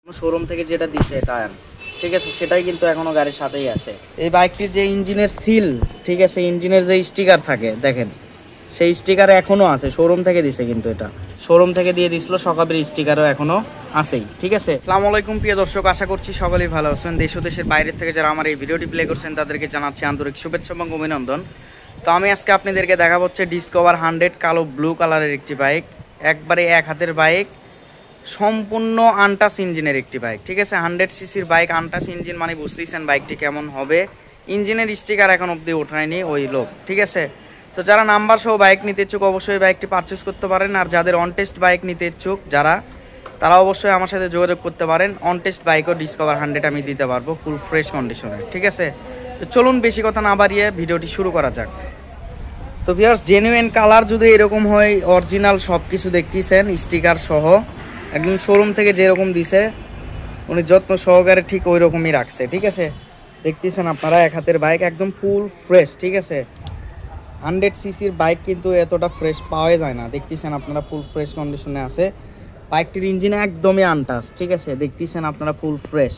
Showroom থেকে যেটা দিছে টায়ার, ঠিক আছে, সেটাই কিন্তু এখনো গাড়ির সাথেই আছে। এই বাইকটির যে ইঞ্জিনের সিল, ঠিক আছে, ইঞ্জিনের যে স্টিকার থাকে দেখেন, সেই স্টিকার এখনো আছে, শোরুম থেকে দিছে, কিন্তু এটা শোরুম থেকে দিয়ে দিছিল, সকাবের স্টিকারও এখনো আছেই, ঠিক আছে। আসসালামু আলাইকুম প্রিয় দর্শক, আশা করছি সকলেই ভালো আছেন। দেশ ও দেশের বাইরের থেকে যারা আমার এই ভিডিওটি প্লে করছেন তাদেরকে জানাচ্ছি আন্তরিক শুভেচ্ছা এবং অভিনন্দন। তো আমি আজকে আপনাদেরকে দেখা হচ্ছে ডিসকভার 100 কালো ব্লু কালারের একটি বাইক, একবারে এক হাতের বাইক, সম্পূর্ণ আনটাচ ইঞ্জিনের একটি বাইক, ঠিক আছে। 100 সিসির বাইক, আনটাচ ইঞ্জিন মানে বুঝতেইছেন বাইকটি কেমন হবে। ইঞ্জিনের স্টিকার এখন অবধি ওঠায়নি ওই লোক, ঠিক আছে। তো যারা নাম্বার সহ বাইক নিতে ইচ্ছুক অবশ্যই বাইকটি পারচেস করতে পারেন। আর যাদের অন টেস্ট বাইক নিতে ইচ্ছুক তারা অবশ্যই আমার সাথে যোগাযোগ করতে পারেন। অন টেস্ট বাইকও ডিসকভার 100 আমি দিতে পারবো ফুল ফ্রেশ কন্ডিশনে, ঠিক আছে। তো চলুন বেশি কথা না বাড়িয়ে ভিডিওটি শুরু করা যাক। তো ভিউয়ার্স, জেনুইন কালার যদি এরকম হয়, অরিজিনাল সব কিছু দেখতেছেন স্টিকার সহ, একদম শোরুম থেকে যেরকম দিছে উনি যত্ন সহকারে ঠিক ওই রকমই রাখছে, ঠিক আছে। দেখতেছেন আপনারা এক হাতের বাইক, একদম ফুল ফ্রেশ, ঠিক আছে। 100 সিসির বাইক কিন্তু এতটা ফ্রেশ পাওয়া যায় না, দেখতেছেন আপনারা ফুল ফ্রেশ কন্ডিশনে আছে। বাইকটির ইঞ্জিন একদমই আনটাচ, ঠিক আছে, দেখতেছেন আপনারা ফুল ফ্রেশ,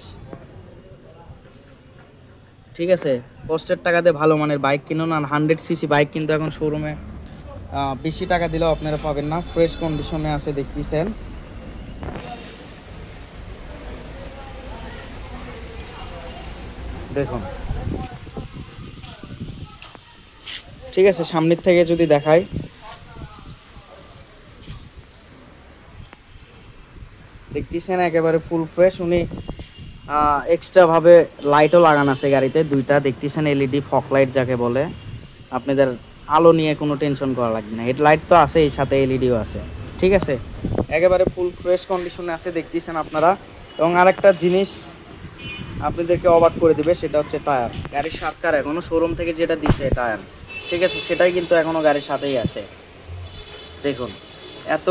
ঠিক আছে। কষ্টের টাকাতে ভালো মানের বাইক কিনুন। আর 100 সিসি বাইক কিন্তু এখন শোরুমে বেশি টাকা দিলেও আপনারা পাবেন না, ফ্রেশ কন্ডিশনে আছে, দেখতেছেন। দেখুন, ঠিক আছে, সামনের থেকে যদি দেখাই, দেখতেছেন একেবারে ফুল ফ্রেশ। উনি এক্সট্রা ভাবে লাইটও লাগানো আছে গাড়িতে দুইটা, দেখতেছেন এলইডি ফগ লাইট যাকে বলে। আপনাদের আলো নিয়ে কোনো টেনশন করা লাগবে না, হেডলাইট তো আছে, এর সাথে এলইডিও আছে, ঠিক আছে। একেবারে ফুল ফ্রেশ কন্ডিশনে আছে, দেখতেছেন আপনারা। এবং আরেকটা জিনিস আপনাদেরকে অবাক করে দিবে, সেটা হচ্ছে টায়ার। গাড়ির সাতকার এখনো শোরুম থেকে যেটা দিছে টায়ার, ঠিক আছে, সেটাই কিন্তু এখনো গাড়ির সাথেই আছে। দেখুন, এত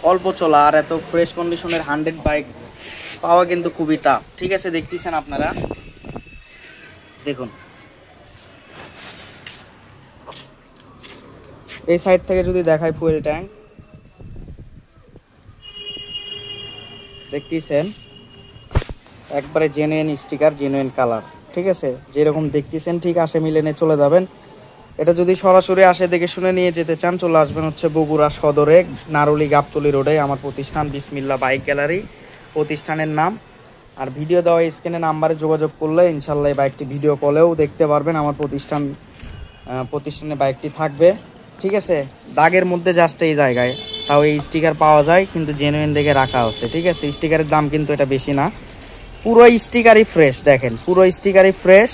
অল্প চলা আর এত ফ্রেশ কন্ডিশনের 100 বাইক পাওয়া কিন্তু খুবই টাফ, ঠিক আছে। দেখতেছেন আপনারা, দেখুন এই সাইড থেকে যদি দেখাই, ফুয়েল ট্যাঙ্ক দেখতেছেন একবারে জেনুইন স্টিকার, জেনুইন কালার, ঠিক আছে। যেরকম দেখতেছেন ঠিক আসে মিলেনে চলে যাবেন। এটা যদি সরাসরি আসে দেখে শুনে নিয়ে যেতে চান, চলে আসবেন হচ্ছে বগুড়া সদরে নারুলি গাবতলি রোডে আমার প্রতিষ্ঠান বিসমিল্লাহ বাইক গ্যালারি প্রতিষ্ঠানের নাম। আর ভিডিও দেওয়া স্ক্রিনে নাম্বারে যোগাযোগ করলে ইনশাল্লাহ এই বাইকটি ভিডিও কলেও দেখতে পারবেন। আমার প্রতিষ্ঠানে বাইকটি থাকবে, ঠিক আছে। দাগের মধ্যে জাস্ট এই জায়গায় তাও এই স্টিকার পাওয়া যায়, কিন্তু জেনুইন দেখে রাখা হচ্ছে, ঠিক আছে। স্টিকারের দাম কিন্তু এটা বেশি না, পুরো স্টিকারই ফ্রেশ, দেখেন পুরো স্টিকারই ফ্রেশ।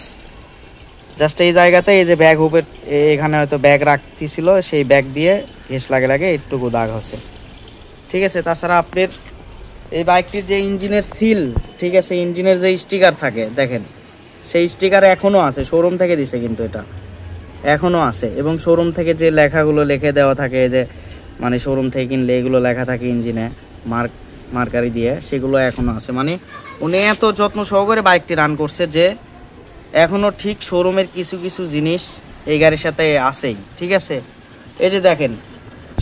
জাস্ট এই জায়গাতে এই যে ব্যাগ হুপের এখানে হয়তো ব্যাগ রাখতেছিল, সেই ব্যাগ দিয়ে ঘেঁষ লাগে একটুকু দাগ হচ্ছে, ঠিক আছে। তাছাড়া আপনার এই বাইকটির যে ইঞ্জিনের সিল, ঠিক আছে, ইঞ্জিনের যে স্টিকার থাকে দেখেন, সেই স্টিকার এখনো আছে, শোরুম থেকে দিছে, কিন্তু এটা এখনো আছে। এবং শোরুম থেকে যে লেখাগুলো লিখে দেওয়া থাকে, যে মানে শোরুম থেকে কিনলে এগুলো লেখা থাকে ইঞ্জিনে মার্কারি দিয়ে, সেগুলো এখনো আছে। মানে উনি এত যত্ন সহকারে বাইকটি রান করছে যে এখনো ঠিক শোরুমের কিছু কিছু জিনিস এই গাড়ির সাথে আছেই, ঠিক আছে। এই যে দেখেন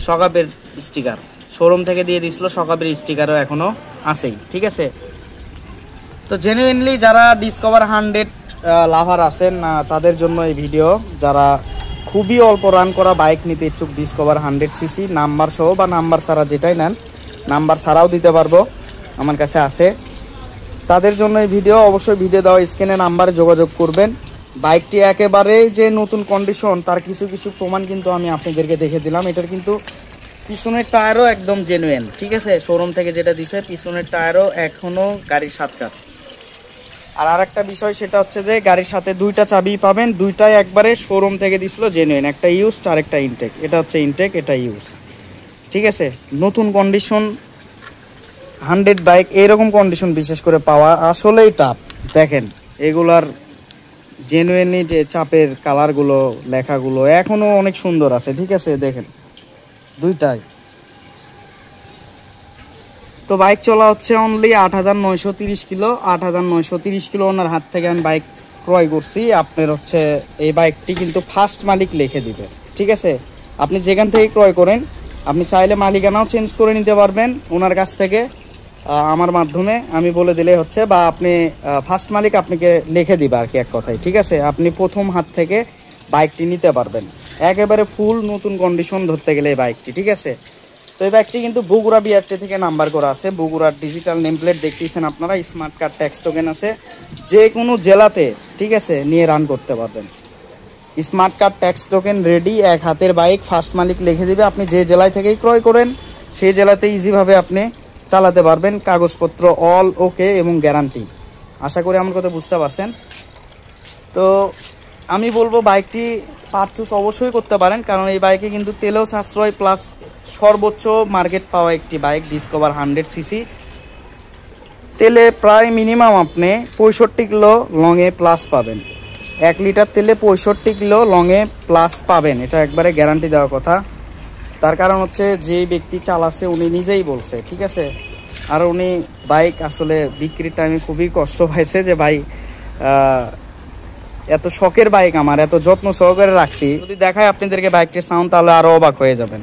সকাবের স্টিকার শোরুম থেকে দিয়ে দিছিল, সকাবের স্টিকারও এখনো আছেই, ঠিক আছে। তো জেনুইনলি যারা ডিসকভার 100 লাভার আছেন তাদের জন্য এই ভিডিও। যারা খুবই অল্প রান করা বাইক নিতে ইচ্ছুক, ডিসকভার 100 সিসি নাম্বার সহ বা নাম্বার ছাড়া যেটাই নেন, নাম্বার ছাড়াও দিতে পারবো, আমার কাছে আছে, তাদের জন্য এই ভিডিও। অবশ্যই ভিডিও দেওয়া স্ক্রিনে নাম্বারে যোগাযোগ করবেন। বাইকটি একেবারে যে নতুন কন্ডিশন তার কিছু কিছু প্রমাণ কিন্তু আমি আপনাদেরকে দেখে দিলাম। এটার কিন্তু পিছনের টায়ারও একদম জেনুইন, ঠিক আছে, শোরুম থেকে যেটা দিছে পিছনের টায়ারও এখনো গাড়ির সাতকার। আর আরেকটা বিষয় সেটা হচ্ছে যে গাড়ির সাথে দুইটা চাবি পাবেন, দুইটাই একবারে শোরুম থেকে দিছিল জেনুইন, একটা ইউজড আর একটা ইনটেক। এটা হচ্ছে ইনটেক, এটা ইউজ, ঠিক আছে। নতুন কন্ডিশন 100 বাইক এরকম কন্ডিশন বিশেষ করে পাওয়া আসলেই টাফ। দেখেন এগুলার জেনুইনলি যে চাপের কালারগুলো, লেখাগুলো এখনো অনেক সুন্দর আছে, ঠিক আছে। দেখেন দুইটাই। তো বাইক চলা হচ্ছে অনলি 8930 কিলো, 8930 কিলো ওনার হাত থেকে আমি বাইক ক্রয় করছি। আপনার হচ্ছে এই বাইকটি কিন্তু ফার্স্ট মালিক লিখে দিবে, ঠিক আছে। আপনি যেখান থেকে ক্রয় করেন আপনি চাইলে মালিকানাও চেঞ্জ করে নিতে পারবেন ওনার কাছ থেকে, আমার মাধ্যমে আমি বলে দিলে হচ্ছে, বা আপনি ফার্স্ট মালিক আপনাকে লিখে দিবে আর কি, এক কথায়। ঠিক আছে, আপনি প্রথম হাত থেকে বাইকটি নিতে পারবেন একেবারে ফুল নতুন কন্ডিশন ধরতে গেলে এই বাইকটি। ঠিক আছে, তো এই বাইকটি কিন্তু বগুড়া বিআরটি থেকে নাম্বার করা আছে। বগুড়ার ডিজিটাল নেম প্লেট দেখতেছেন আপনারা, স্মার্ট কার্ড ট্যাক্স টোকেন আছে, যে কোনো জেলাতে ঠিক আছে নিয়ে রান করতে পারবেন। Smart card tax token ready, এক হাতের বাইক, ফার্স্ট মালিক লিখে দিবে। আপনি যে জেলায় থেকেই ক্রয় করেন সেই জেলাতে ইজিভাবে আপনি চালাতে পারবেন, কাগজপত্র অল ওকে এবং গ্যারান্টি। আশা করি আমার কথা বুঝতে পারছেন। তো আমি বলবো বাইকটি পারচেজ অবশ্যই করতে পারেন, কারণ এই বাইকে কিন্তু তেলেও সাশ্রয় প্লাস সর্বোচ্চ মার্কেট পাওয়া একটি বাইক, ডিসকভার 100cc। তেলে প্রায় মিনিমাম আপনি 65 কিলো লংয়ে প্লাস পাবেন। 1 লিটার তেলে 65 কিলো লংয়ে প্লাস পাবেন, এটা একবারে গ্যারান্টি দেওয়ার কথা। তার কারণ হচ্ছে যে ব্যক্তি চালাচ্ছে উনি নিজেই বলছে। ঠিক আছে, আর উনি বাইক আসলে বিক্রির টাইমে খুবই কষ্ট পাইছে যে ভাই এত শখের বাইক আমার, এত যত্ন সহকারে রাখছি, যদি দেখায় আপনাদেরকে বাইকটির সাউন্ড তাহলে আরো অবাক হয়ে যাবেন।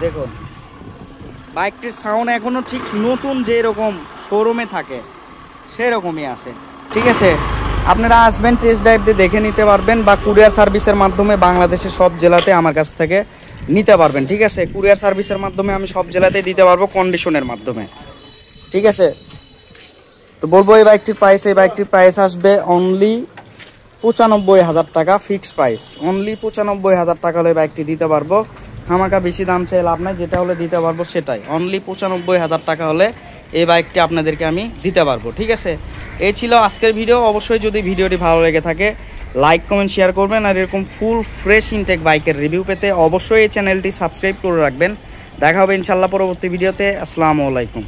দেখুন বাইকটির সাউন্ড এখনো ঠিক নতুন যেরকম শোরুমে থাকে সেরকমই আছে। ঠিক আছে, আপনারা আসবেন, টেস্ট ড্রাইভ দিয়ে দেখে নিতে পারবেন, বা কুরিয়ার সার্ভিসের মাধ্যমে বাংলাদেশের সব জেলাতে আমার কাছ থেকে নিতে পারবেন। ঠিক আছে, কুরিয়ার সার্ভিসের মাধ্যমে আমি সব জেলাতে দিতে পারবো কন্ডিশনের মাধ্যমে। ঠিক আছে, তো বলবো এই বাইকটির প্রাইস আসবে অনলি 95,000 টাকা, ফিক্সড প্রাইস অনলি 95,000 টাকা হলে বাইকটি দিতে পারবো। খামাকা বেশি দাম চাই লাভ নাই, যেটা হলে দিতে পারবো সেটাই, অনলি 95,000 টাকা হলে এই বাইকটি আপনাদেরকে আমি দিতে পারবো। ঠিক আছে, এই ছিল আজকের ভিডিও। অবশ্যই যদি ভিডিওটি ভালো লেগে থাকে লাইক কমেন্ট শেয়ার করবেন, আর এরকম ফুল ফ্রেশ ইনটেক বাইকের রিভিউ পেতে অবশ্যই এই চ্যানেলটি সাবস্ক্রাইব করে রাখবেন। দেখা হবে ইনশাল্লাহ পরবর্তী ভিডিওতে। আসসালামু আলাইকুম।